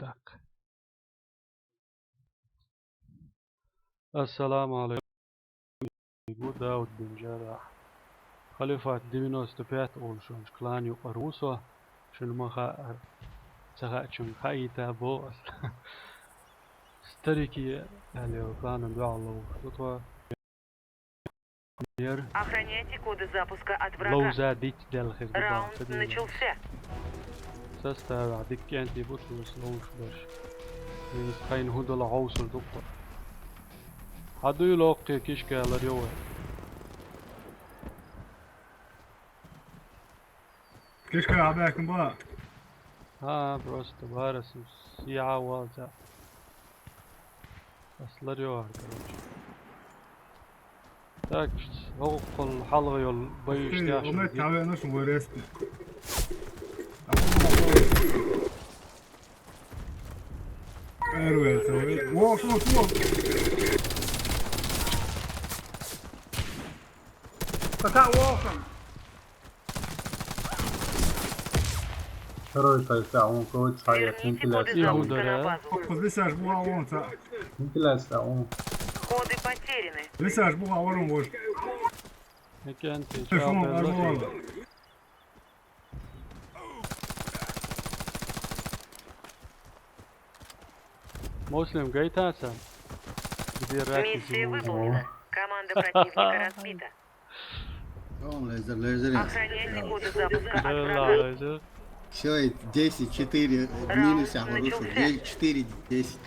بدك. السلام عليكم. Daud bin Jarrah. Khalifat Divinos tepiat oluşan klan yuqaruso şunu ha çağçın hayta bo старики ali klanem duallo что мир Охраняйте коды запуска от لو врага. زادت دل خير Раунд начался. سستار عدك انت بطلس لوش باش من خاين هدى العوصر دكتور هدو يلوقتي كيشكا لريوه Keşke abi yakın bana. ها просто بارس سيعة والزا أصل ريوه Так, هو الحلقة يول بيش تاشر Onu tabi nasıl böyle resmi. Evet tabi. Wow. Attack Wolfram. Второй он кого чая, Верните коды Иуда, запуска да? на базу. Lisaj bu avon ta. вентиляция, он Коды потеряны. Lisaj bu avon var. هيك أنت Telefon شاب var bu الله avon. مسلم جاي تاسع بدي راكز Миссия выполнена. Команда противника разбита. Он лазер. Охраняйте коды запуска от لا врага. لا Все, 10, 4, минус Ахмарушу, 4, 10.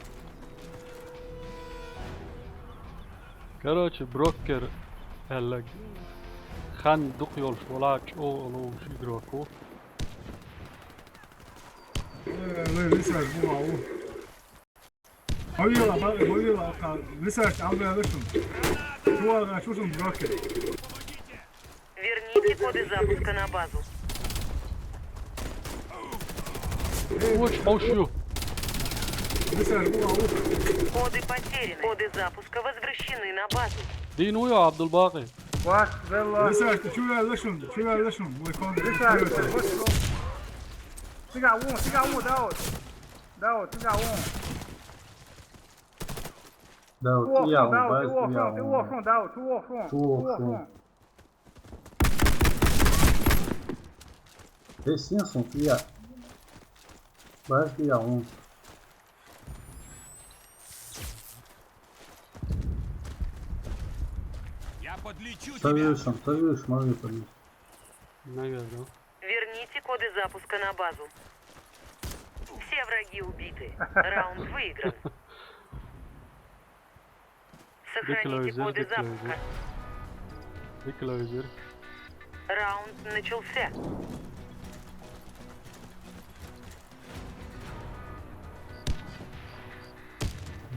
короче بروكر هلا خان دقيول شولاج او شو يدركو Lisaj bu avon. Hayır ka. Lisaj abi alışın. Şu ara şusun bırakın. Верните коды запуска на базу. وش حوشيو Lisaj bu avon. Коды потеряны. Коды запуска возвращены на базу. دينو يا عبد الباقي Lisaj şu alışın. Bu konu. Lisaj, She got one, Dawid. She got one. да, Two вот off я, front, Dawid. Two off front, он, Dawid. Two off front. Esse sim, ia. Parece que ia um. Ставишь, могу подлечить. наверное Верните коды запуска на базу. Все враги убиты. Раунд выигран. Сохраните коды запуска. بيكلوزر Раунд начался.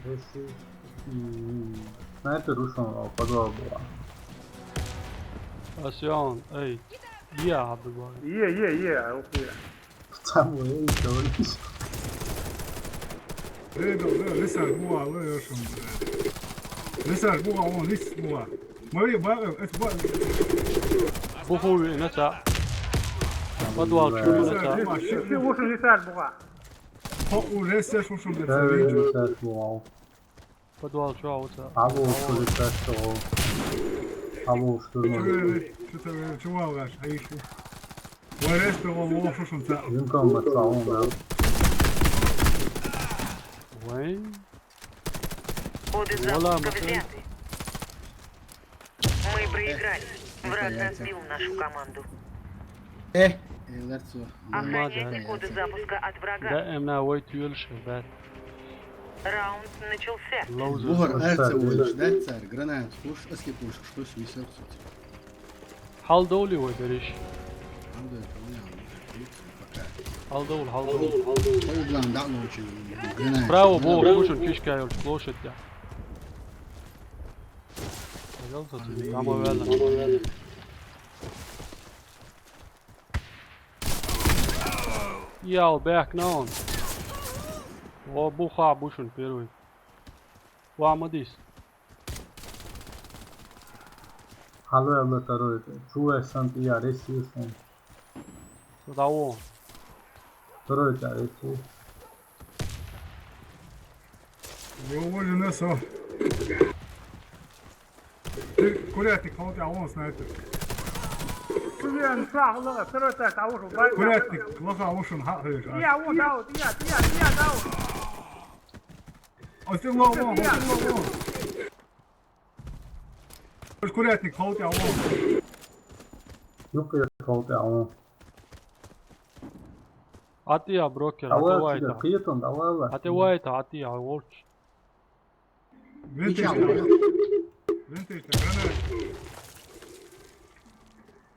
Esse. Снайпер ушел, подвал была. اسيان اي يا عبد الباقي Yeah. Okay. Там я и говоришь. Lisaj bu avon alışın. Lisaj bu avon lis bu avon. Mari bak بوفو نسا بدوال شو نسا She washing Lisaj buğa. o reste şusun da. Ставишь, летаешь, вау. بدوال شو عوتا Або что летаешь, что. Або что Şu var. Hayır şu. Bu reste o şusun ta. Винком бацал, да. وين Коды Вуаля, запуска Матвей. взяты. Мы проиграли. Враг разбил нашу команду. Eller så. Охраняйте коды запуска от врага. دائما ويت يلشبات Раунд начался. لوزر Buhar erse oynuş, dertser, granat, push, eski push, push, visör tut. حال دولي وبريش Aldı, onu yanlış. حال دول حال دول Oğlan dağlı için, granat. براو بو بوشن كيشكا يلشبوشت يا يلا تبي عم ولا يا باك نون وبو خا بوشن بيروي وعمديس Hallo, второй. Чуя Сантья, ресурсом. صدعوه Второй, да, ресурс. 有我人的手。这курятник好家伙снайпер。对面你刷好那个，这儿在打我手板。курятник лоха ушен хат hörs. 底下我打我，底下打我。 Och sen låg man. Kурятник好家伙。 Yukarı kaldı ama. Атия брокер, Hava атия atıyor. вайта. Kıyıtın da hava. Атия вайта, атия волч. Vintage. Ничего. Vintage, гранат.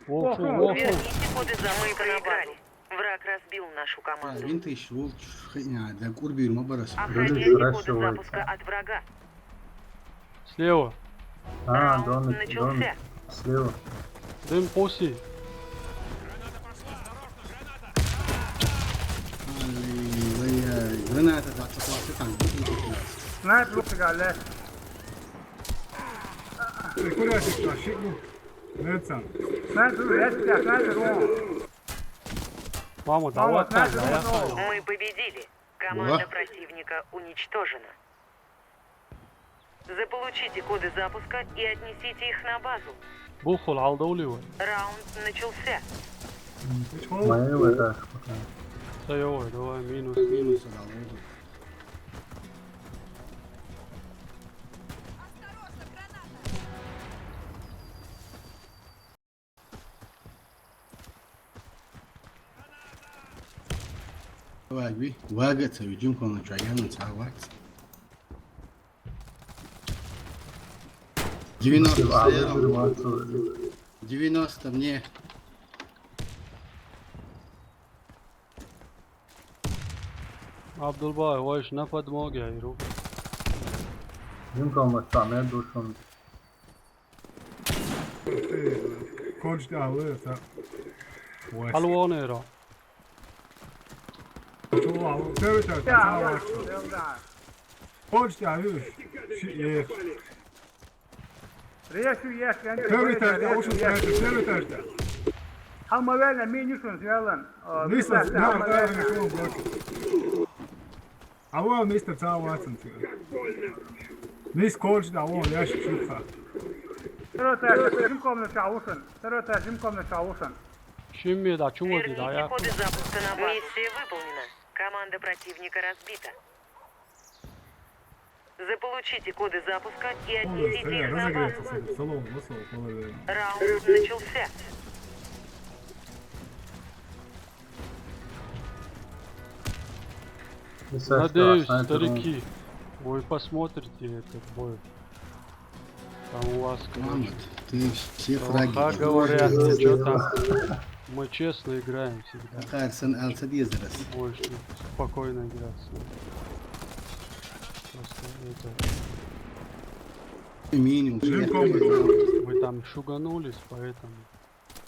Волчу, волчу. Верните коды замка на базу. Враг разбил нашу команду. Винтыш, волч, хрень, да курбир, мабарас. Охраняйте коды Расшивается. запуска от врага. Слева. Ha, Раунд donut, начался. Слева. Дым поси. Граната, да, цеплаты там. Снайпер сыграли. Kурятник da, şıklı. Netsan. Снайпер, я тебя, снайпер он. Мама, давай Мама, так, снайпер да, он. Мы победили. Команда Во. противника уничтожена. Заполучите коды запуска и отнесите их на базу. Бухол алдауливай. Раунд начался. Hiç hol. Maya ve taş bakalım. Стоевой, давай, минус. Минус дал, вот. واقبي واقت ويجيكم الجايان تعوات 90 Abi слева, durma. 90 мне. Абдулбай, вайш на подмоге, Айру. Jimkom same dušom. Koç da alırsa. Алуанера. Çoğu alır. Tövbe tövbe. Я Sağ вот, ol. да. Koç da alır. Yes. Решу есть, я не Tövbe tövbe. решу Oşun есть. tövbe. Tövbe tövbe. Хамавельна минишун связан. Nisam, ne var da şu blok. Alo, Mr. Cavatsın. Nis koç da on yaş şufa. Сорота, жимком на шаушен. Сорота, жимком на шаушен. Шимми, да, чуваки, да, Верните я. коды запуска на базу. Миссия выполнена. Команда противника разбита. Заполучите коды запуска и отнесите их на базу. Разогреться. Салон, насол, положение. Раунд начался. Надеюсь, старики, вы посмотрите этот бой. Там у вас, Мамонт, короче, ты все фраги. как говорят, что там. Мы честно играем всегда. Карсон Алцадизерас. Больше спокойно играть. Просто это, Минимум. вы там шуганулись, поэтому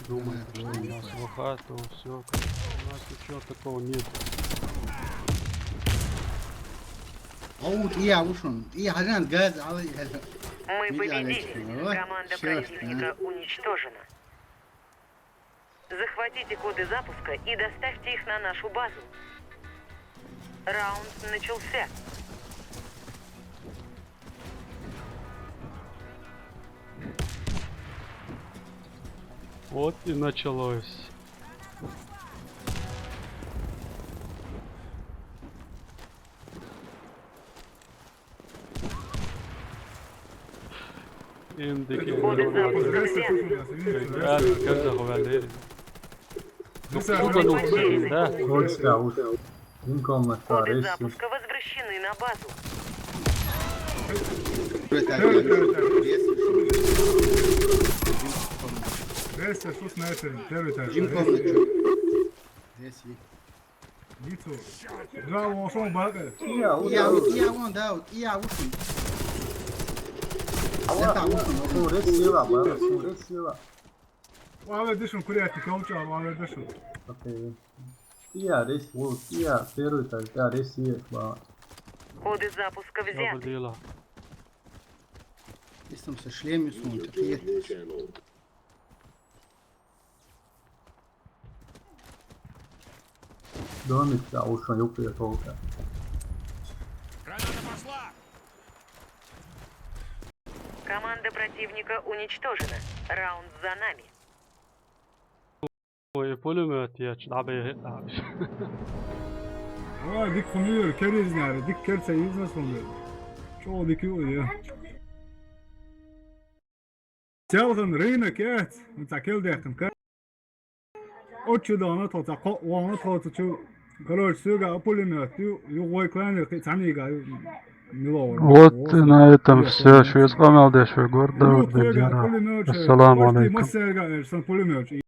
думаете, что у нас лоха, то все. У нас ничего такого нет. عود ايه يا عوشن ايه حاجات جاز على Мы Видели, победили. вот, Команда чёрт, противника уничтожена. Захватите коды запуска и доставьте их на нашу базу. Раунд начался. Вот и началось. Elimdeki Коды запуска Разогреться, взяты. слушай, видишь, Реально, как захвалили. Mesela Шуганулся им, да? Koç da uç. Jimkom na šta Коды reši. запуска возвращены на базу. Reste sus снайпер, tövbe tövbe. Jim комнату. Здесь есть. Лицо. Два лошон бага. Ya o Я da вот я вон да вот я ушел. Это ушел. su resila, bana su resila. Ove dışın kuriyati kauča, ove dışın. Okej. Ja resi, o ja teruj tak, ja resi je, hvala. Коды запуска Доброе взяты. дело. Если там со шлемом сунут, это Donit da ušao yukarı tolka. Команда противника уничтожена. Раунд за нами. Oj, pulemöt ya. Abi abi. Aa dik konuyor. Keriz yani. Dik kerse yüzüne sonuyor. Çoğu dikiyor ya. Çalgın reynek et. Mutakil dektim ka. Oçu da ona tota. Ona tota çu. Короче, сюда пулемет, его экраны, цанига, Вот на этом все. Швец канал, швец гордо. Ассаламу алейкум. пулемет,